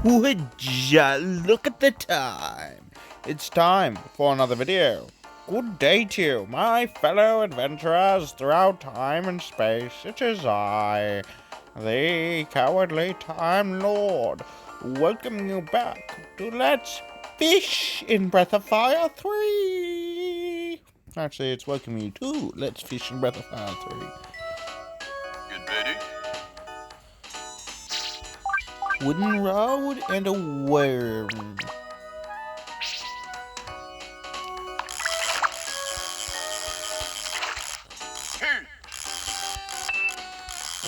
Would look at the time. It's time for another video. Good day to you, my fellow adventurers throughout time and space. It is I, the Cowardly Time Lord, welcoming you back to Let's Fish in Breath of Fire 3. Actually, it's welcoming you to Let's Fish in Breath of Fire 3. Get ready? Wooden rod and a worm.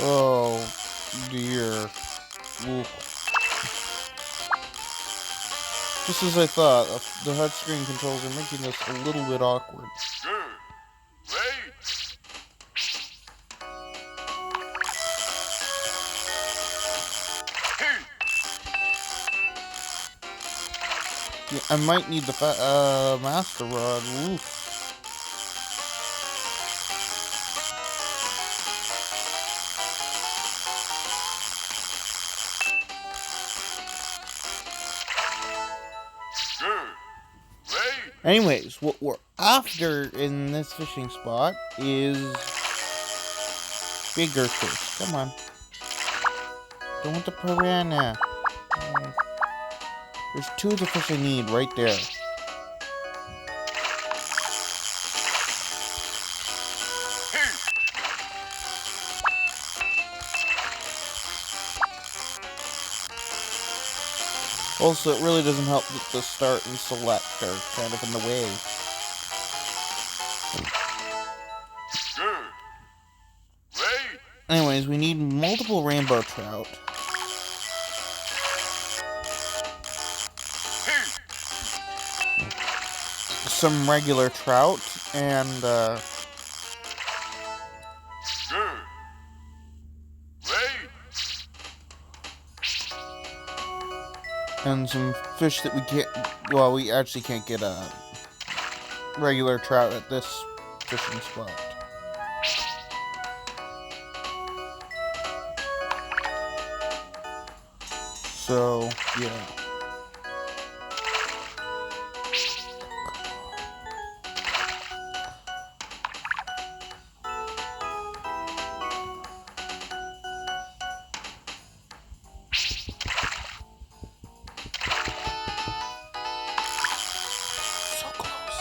Oh dear. Oof. Just as I thought, the HUD screen controls are making this a little bit awkward. Good. Wait. Yeah, I might need the master rod. Oof. Good. Wait. Anyways, what we're after in this fishing spot is bigger fish. Come on. Don't want the piranha. Oh. There's two of the fish I need right there. Also, it really doesn't help that the start and select are kind of in the way. Good. Wait. Anyways, we need multiple rainbow trout. Some regular trout, and Good. Wait. and some fish that we can't, well, we actually can't get a regular trout at this fishing spot. So, yeah. So close.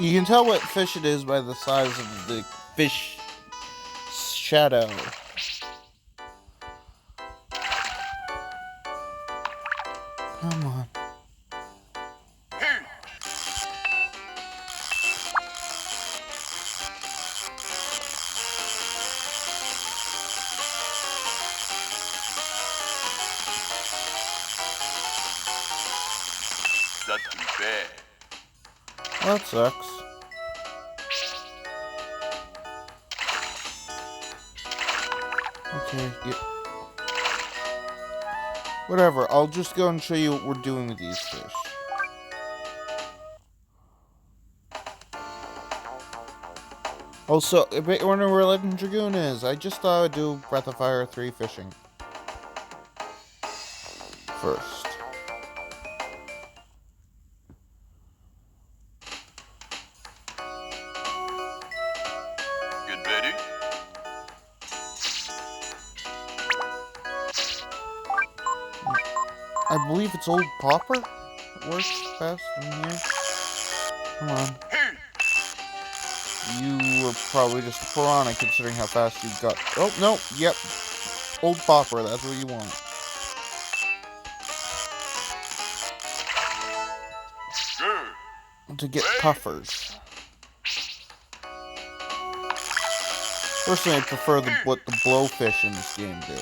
You can tell what fish it is by the size of the fish shadow. Come on. Not too bad. That sucks. Okay, yeah. Whatever, I'll just go and show you what we're doing with these fish. Also, I bet you wonder where Legend Dragoon is. I just thought I'd do Breath of Fire 3 fishing first. Get ready? I believe it's Old Popper that works best in here. Come on. You were probably just a piranha considering how fast you got. Oh, no, yep. Old Popper, that's what you want. Good. To get puffers. Personally, I prefer what the blowfish in this game do.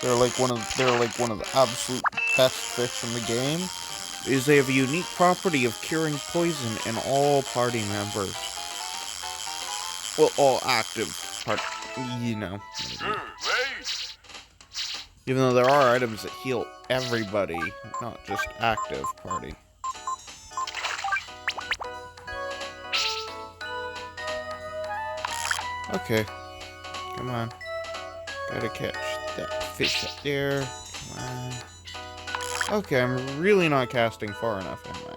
They're like one of the absolute best fish in the game. Is they have a unique property of curing poison in all party members. Well, all active part, you know. Good. Wait. Even though there are items that heal everybody, not just active party. Okay. Come on. Gotta catch that fish up there. Come on. Okay, I'm really not casting far enough, am I?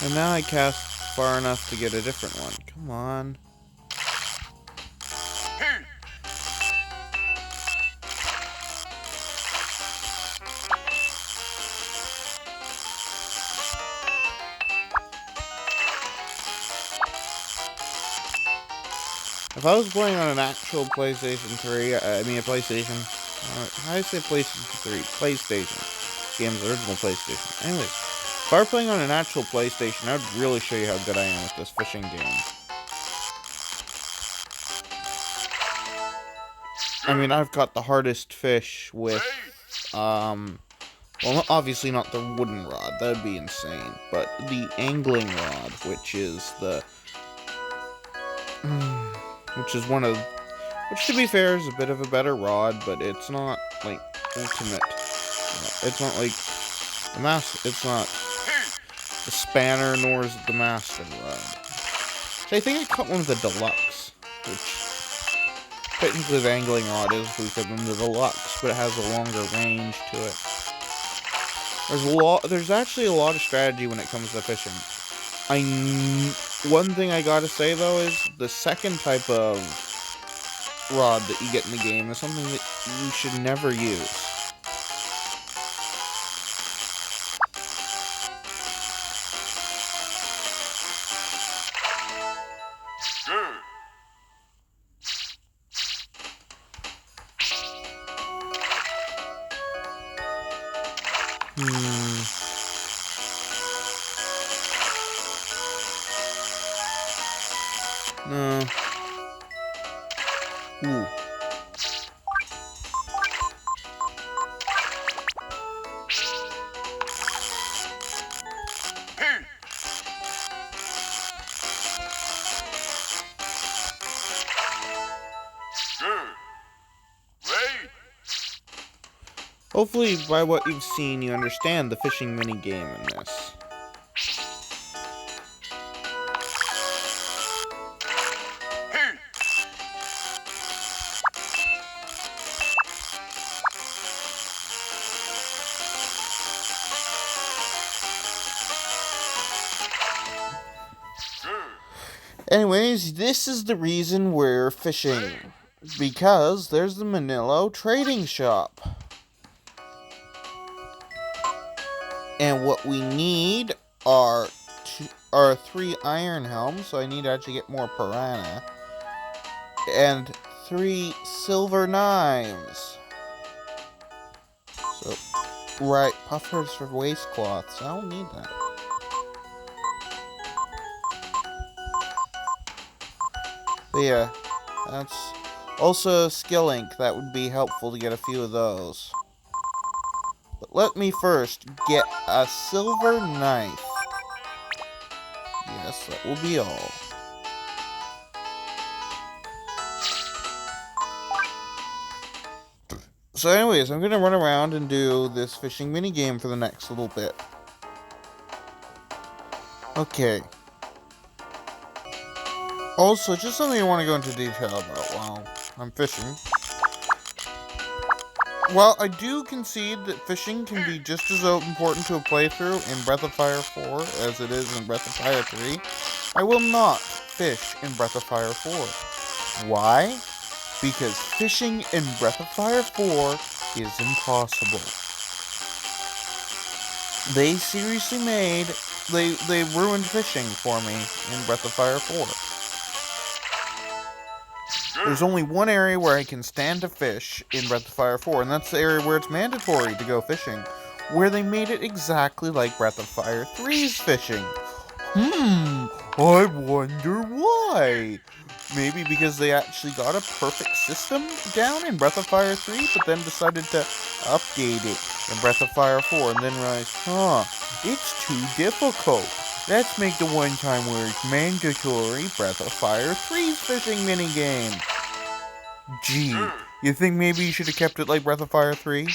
And now I cast far enough to get a different one. Come on. If I was playing on an actual PlayStation 3, I mean a PlayStation, how do I say PlayStation 3? PlayStation. Game's original PlayStation. Anyways, if I were playing on an actual PlayStation, I would really show you how good I am with this fishing game. I mean, I've got the hardest fish with, well, obviously not the wooden rod, that would be insane, but the angling rod, which is the, which to be fair is a bit of a better rod, but it's not, like, ultimate. It's not like, it's not the spanner, nor is it the master rod. So I think I caught one of the deluxe, which technically the angling rod is weaker than the deluxe, but it has a longer range to it. There's actually a lot of strategy when it comes to fishing. One thing I gotta say though is the second type of rod that you get in the game is something that you should never use. No. Ooh. Hopefully, by what you've seen, you understand the fishing minigame in this. Anyways, this is the reason we're fishing. Because there's the Manilo Trading Shop. And what we need are 3 iron helms, so I need to actually get more piranha. And 3 silver knives. So, right, puffers for waistcloths. I don't need that. But yeah, that's also a skill ink. That would be helpful to get a few of those. But let me first get a silver knife. Yes, that will be all. So anyways, I'm going to run around and do this fishing minigame for the next little bit. Okay. Also, just something I want to go into detail about while I'm fishing. While I do concede that fishing can be just as important to a playthrough in Breath of Fire 4 as it is in Breath of Fire 3, I will not fish in Breath of Fire 4. Why? Because fishing in Breath of Fire 4 is impossible. They seriously they ruined fishing for me in Breath of Fire 4. There's only one area where I can stand to fish in Breath of Fire 4, and that's the area where it's mandatory to go fishing, where they made it exactly like Breath of Fire 3's fishing. I wonder why. Maybe because they actually got a perfect system down in Breath of Fire 3, but then decided to update it in Breath of Fire 4, and then realized, it's too difficult. Let's make the one time where it's mandatory Breath of Fire 3's fishing minigame. Gee, you think maybe you should have kept it like Breath of Fire 3?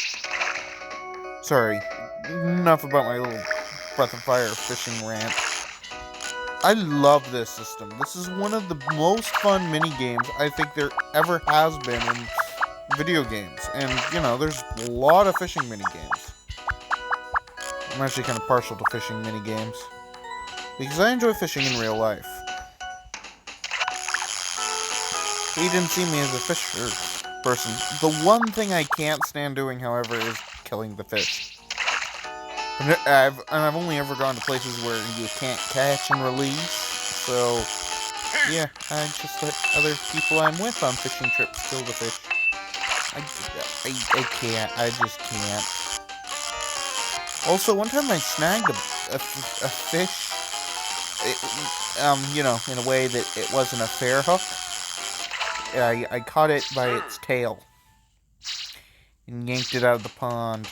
Sorry, enough about my little Breath of Fire fishing rant. I love this system. This is one of the most fun mini-games I think there ever has been in video games. And, you know, there's a lot of fishing mini-games. I'm actually kind of partial to fishing mini-games, because I enjoy fishing in real life. He didn't see me as a fisher person. The one thing I can't stand doing, however, is killing the fish. And I've only ever gone to places where you can't catch and release, so yeah, I just let other people I'm with on fishing trips kill the fish. I can't, I just can't. Also, one time I snagged a fish, you know, in a way that it wasn't a fair hook. I caught it by its tail and yanked it out of the pond.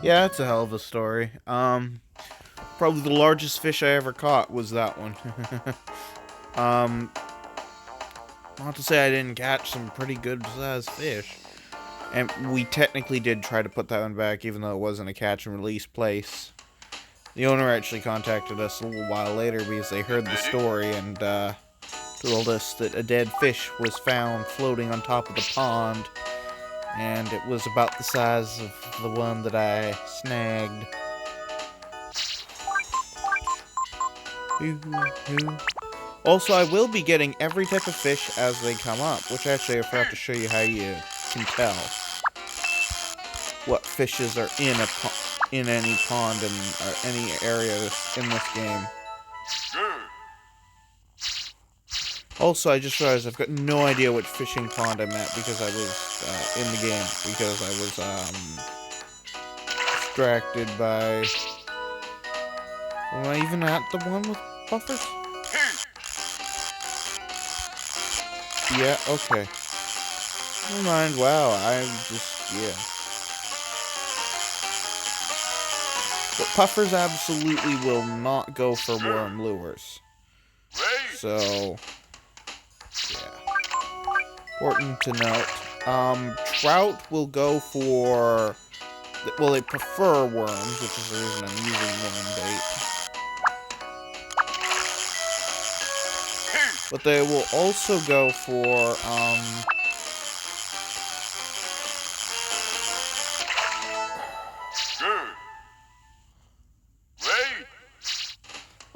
Yeah, it's a hell of a story. Probably the largest fish I ever caught was that one. Not to say I didn't catch some pretty good sized fish. And we technically did try to put that one back, even though it wasn't a catch and release place. The owner actually contacted us a little while later because they heard the story and told us that a dead fish was found floating on top of the pond. And it was about the size of the one that I snagged. Also, I will be getting every type of fish as they come up, which actually I forgot to show you how you can tell what fishes are in any pond and any area in this game. Also, I just realized I've got no idea which fishing pond I'm at because I was in the game, because I was distracted by... Am I even at the one with puffers? Yeah, okay. Never mind, wow, I'm just, yeah. But puffers absolutely will not go for worm lures. So... important to note. Trout will go for... Well, they prefer worms, which is the reason I'm using worm bait. But they will also go for,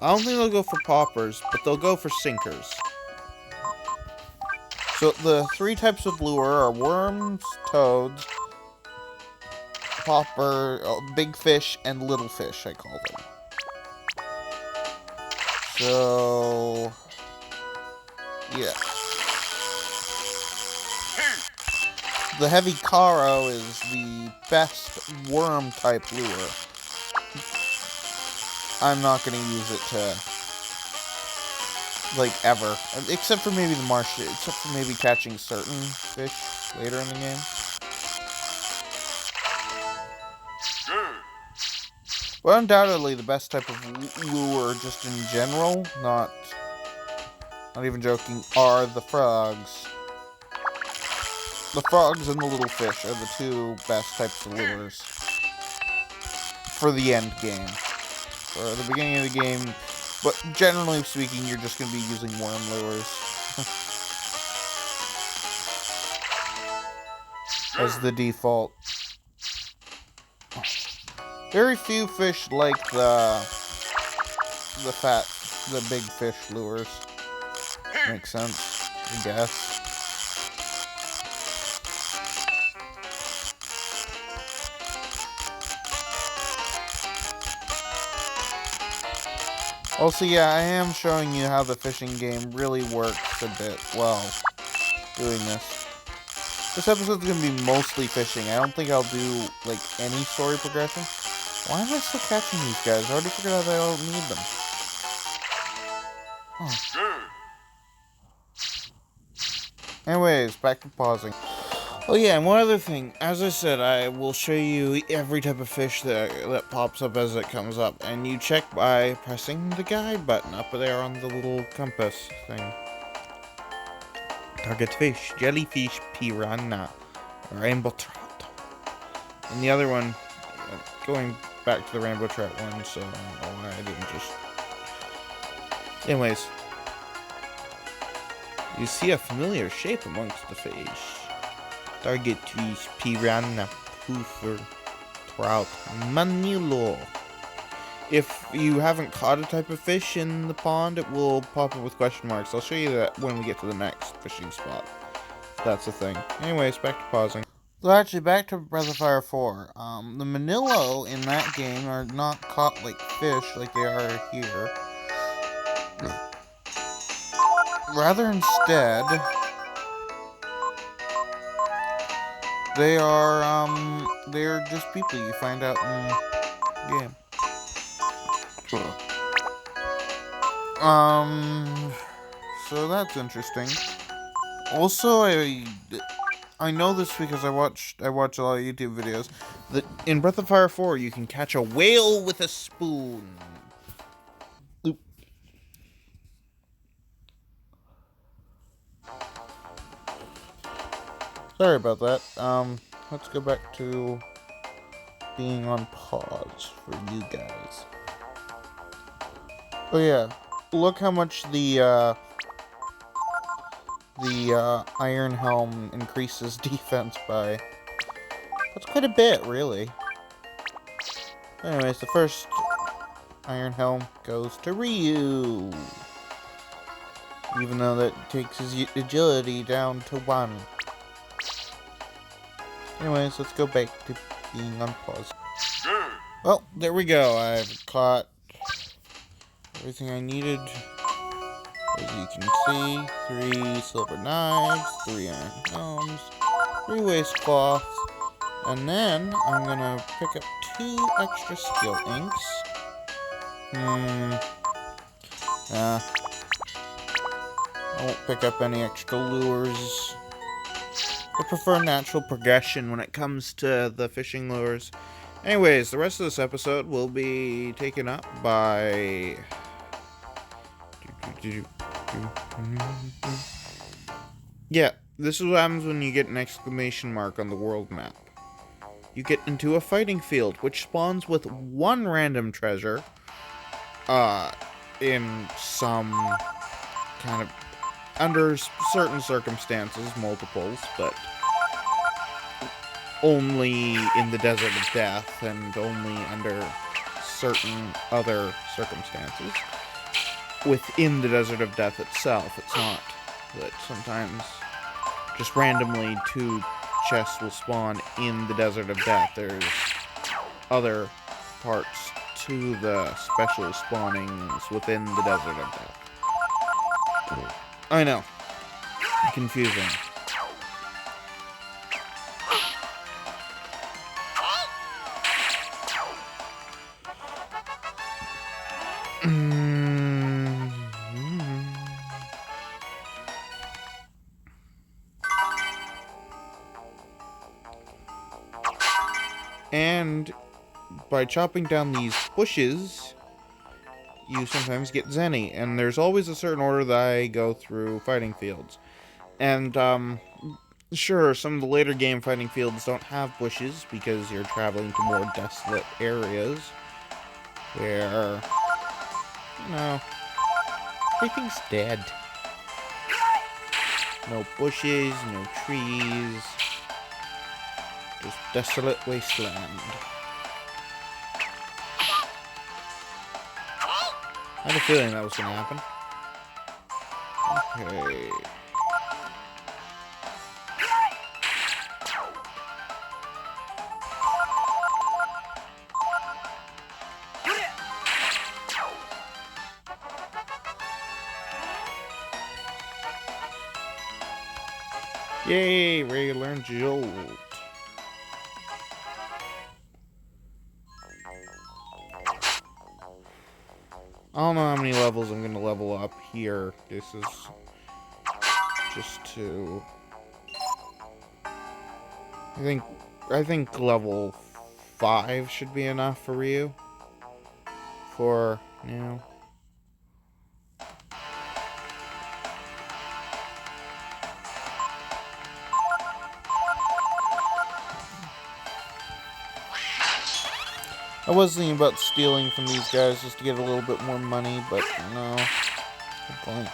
I don't think they'll go for poppers, but they'll go for sinkers. So the three types of lure are worms, toads, popper, big fish, and little fish, I call them. So... yeah. The heavy Caro is the best worm type lure. I'm not going to use it to, like, ever. Except for maybe the marsh, except for maybe catching certain fish later in the game. But undoubtedly the best type of lure, just in general, not even joking, are the frogs. The frogs and the little fish are the two best types of lures for the end game. For the beginning of the game, but generally speaking, you're just going to be using worm lures as the default. Very few fish like the big fish lures. Makes sense, I guess. Also, yeah, I am showing you how the fishing game really works a bit while doing this. This episode's going to be mostly fishing. I don't think I'll do, like, any story progression. Why am I still catching these guys? I already figured out I don't need them. Huh. Anyways, back to pausing. Oh yeah, and one other thing. As I said, I will show you every type of fish that pops up as it comes up, and you check by pressing the guide button up there on the little compass thing. Target fish, jellyfish, piranha, rainbow trout. And the other one, going back to the rainbow trout one, so I don't know why I didn't just... Anyways, you see a familiar shape amongst the fish. Target fish, piranha, poofer, trout, manilo. If you haven't caught a type of fish in the pond, it will pop up with question marks. I'll show you that when we get to the next fishing spot. That's the thing. Anyways, back to pausing. So actually, back to Breath of Fire 4. The manilo in that game are not caught like fish like they are here. Rather instead, they're just people you find out in the game. So that's interesting. Also, I know this because I watch a lot of YouTube videos that in Breath of Fire 4 you can catch a whale with a spoon. Oop. Sorry about that. Let's go back to being on pause for you guys. Oh yeah, look how much the Iron Helm increases defense by. That's quite a bit, really. Anyways, the first Iron Helm goes to Ryu. Even though that takes his agility down to 1. Anyways, let's go back to being on pause. Well, there we go. I've caught everything I needed. As you can see, 3 silver knives, 3 iron helms, 3 waste cloths, and then I'm gonna pick up 2 extra skill inks. I won't pick up any extra lures. I prefer natural progression when it comes to the fishing lures. Anyways, the rest of this episode will be taken up by... Yeah, this is what happens when you get an exclamation mark on the world map. You get into a fighting field, which spawns with 1 random treasure. In some kind of... Under certain circumstances, multiples, but only in the Desert of Death, and only under certain other circumstances. Within the Desert of Death itself, it's not that sometimes just randomly 2 chests will spawn in the Desert of Death. There's other parts to the special spawnings within the Desert of Death. I know. Confusing. And by chopping down these bushes, you sometimes get Zenny, and there's always a certain order that I go through fighting fields. And, sure, some of the later game fighting fields don't have bushes, because you're traveling to more desolate areas, where, you know, everything's dead. No bushes, no trees, just desolate wasteland. I had a feeling that was going to happen. Okay. Yay, Ray learned Jolt. I don't know how many levels I'm going to level up here. This is just to I think level 5 should be enough for Ryu. For now. I was thinking about stealing from these guys just to get a little bit more money, but no. No point.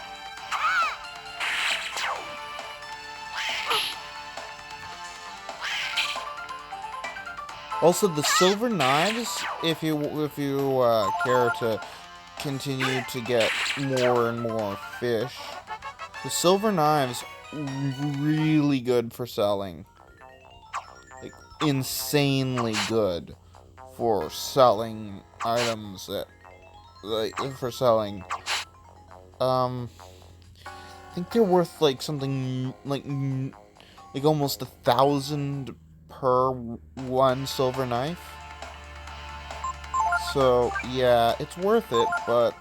Also, the silver knives, if you care to continue to get more and more fish, the silver knives really good for selling. Like, insanely good for selling items that, like, for selling. I think they're worth like something like almost 1,000 per one silver knife. So yeah, it's worth it, but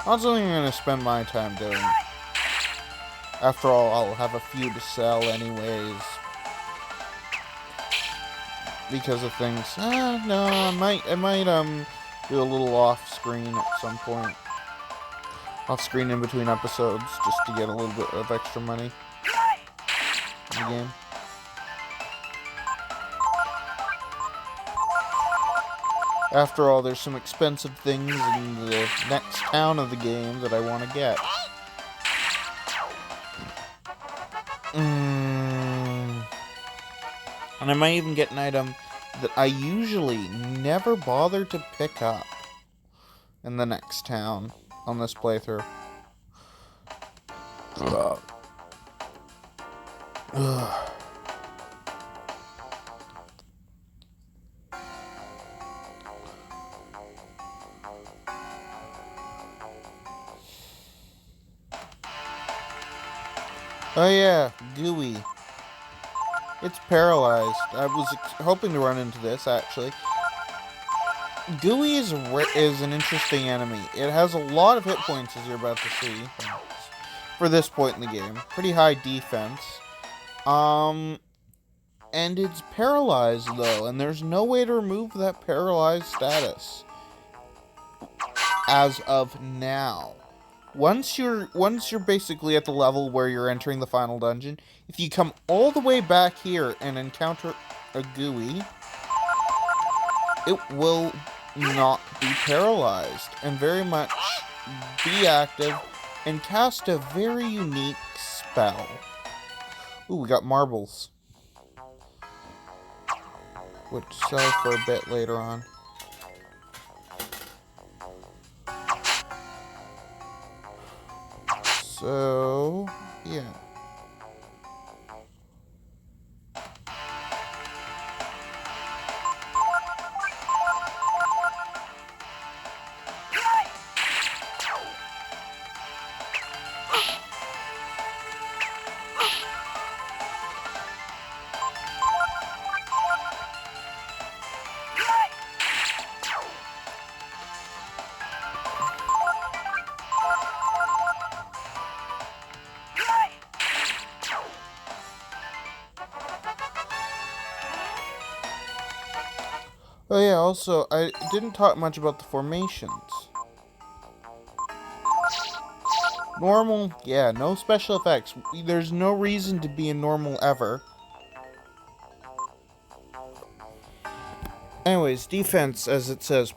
not something I'm gonna spend my time doing. After all, I'll have a few to sell anyways. Because of things. No, I might do a little off screen at some point. Off screen in between episodes, just to get a little bit of extra money in the game. After all, there's some expensive things in the next town of the game that I want to get. And I might even get an item that I usually never bother to pick up in the next town on this playthrough. Oh yeah, Gooey. It's paralyzed. I was hoping to run into this, actually. Gooey is an interesting enemy. It has a lot of hit points, as you're about to see, for this point in the game. Pretty high defense. And it's paralyzed, though, and there's no way to remove that paralyzed status. As of now. Once you're basically at the level where you're entering the final dungeon, if you come all the way back here and encounter a Gooey, it will not be paralyzed and very much be active and cast a very unique spell. Ooh, we got marbles, which sell for a bit later on. So, yeah. Oh yeah, also, I didn't talk much about the formations. Normal, yeah, no special effects. There's no reason to be a normal ever. Anyways, defense, as it says,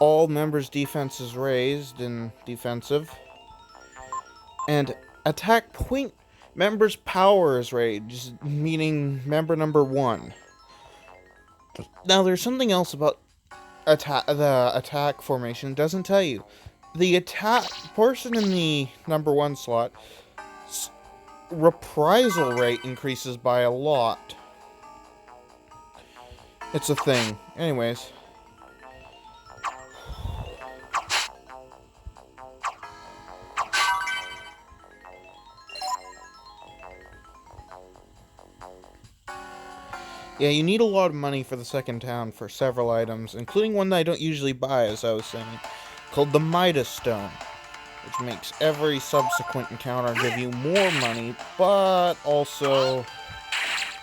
all members' defense is raised in defensive. And attack point members' power is raised, meaning member number 1. Now, there's something else about the attack formation. It doesn't tell you. The attack person in the number 1 slot, reprisal rate increases by a lot. It's a thing. Anyways. Yeah, you need a lot of money for the second town for several items, including one that I don't usually buy, as I was saying, called the Midas Stone. which makes every subsequent encounter give you more money, but also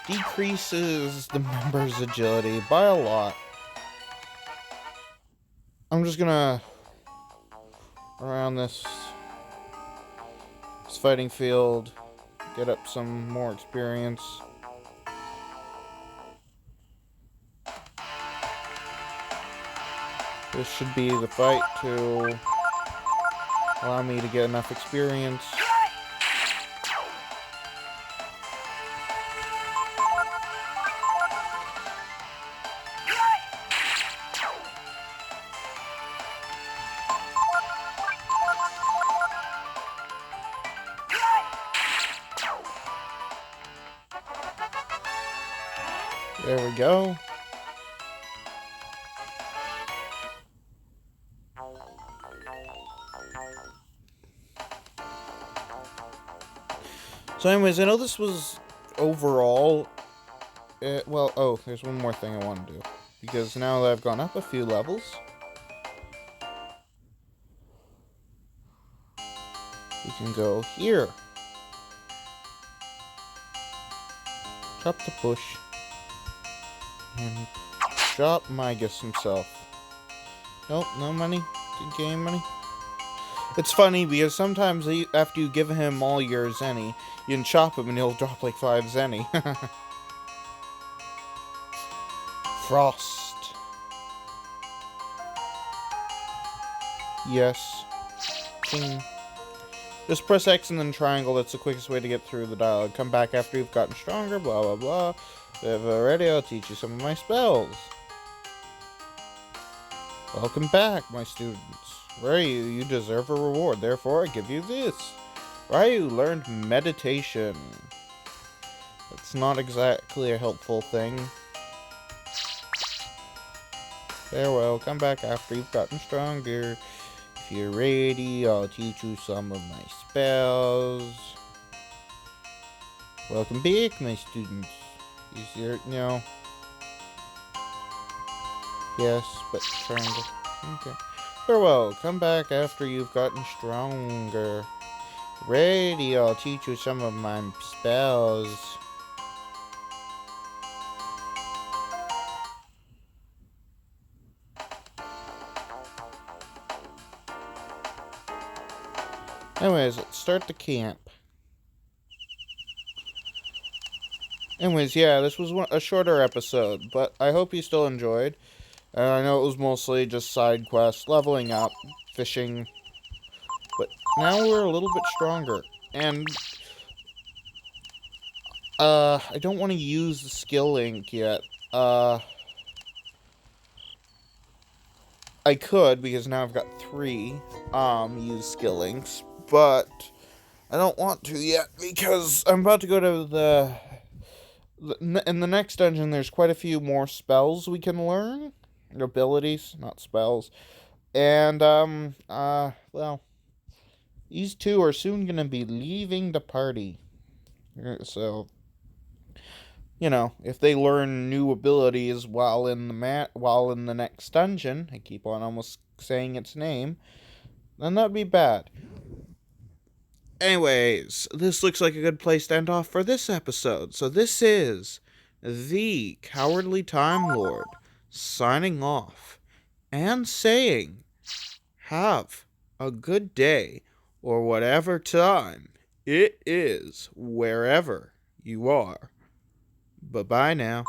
decreases the member's agility by a lot. I'm just gonna around this fighting field, get up some more experience. This should be the fight to allow me to get enough experience. There we go. So anyways, I know this was overall... oh, there's one more thing I want to do. Because now that I've gone up a few levels... we can go here. Chop the bush. And chop Migas himself. Nope, no money. Didn't gain money. It's funny because sometimes after you give him all your Zenny, you can chop him and he'll drop like 5 Zenny. Frost. Yes. Ching. Just press X and then triangle. That's the quickest way to get through the dialogue. Come back after you've gotten stronger, blah blah blah. If already, I'll teach you some of my spells. Welcome back, my students. Ryu, you deserve a reward, therefore I give you this. Ryu learned meditation. That's not exactly a helpful thing. Farewell, come back after you've gotten stronger. If you're ready, I'll teach you some of my spells. Welcome back, my students. Is there, no. Yes, but triangle. Okay. Farewell, come back after you've gotten stronger. Ready, I'll teach you some of my spells. Anyways, let's start the camp. Anyways, yeah, this was a shorter episode, but I hope you still enjoyed. And I know it was mostly just side quests, leveling up, fishing. But now we're a little bit stronger. And I don't want to use the skill link yet. I could, because now I've got 3 use skill links, but I don't want to yet because I'm about to go to in the next dungeon. There's quite a few more spells we can learn. Abilities, not spells. And, well, these 2 are soon gonna be leaving the party. So, you know, if they learn new abilities while in the next dungeon, I keep on almost saying its name, then that'd be bad. Anyways, this looks like a good place to end off for this episode. So this is the Cowardly Time Lord signing off and saying, have a good day, or whatever time it is, wherever you are. Bye-bye now.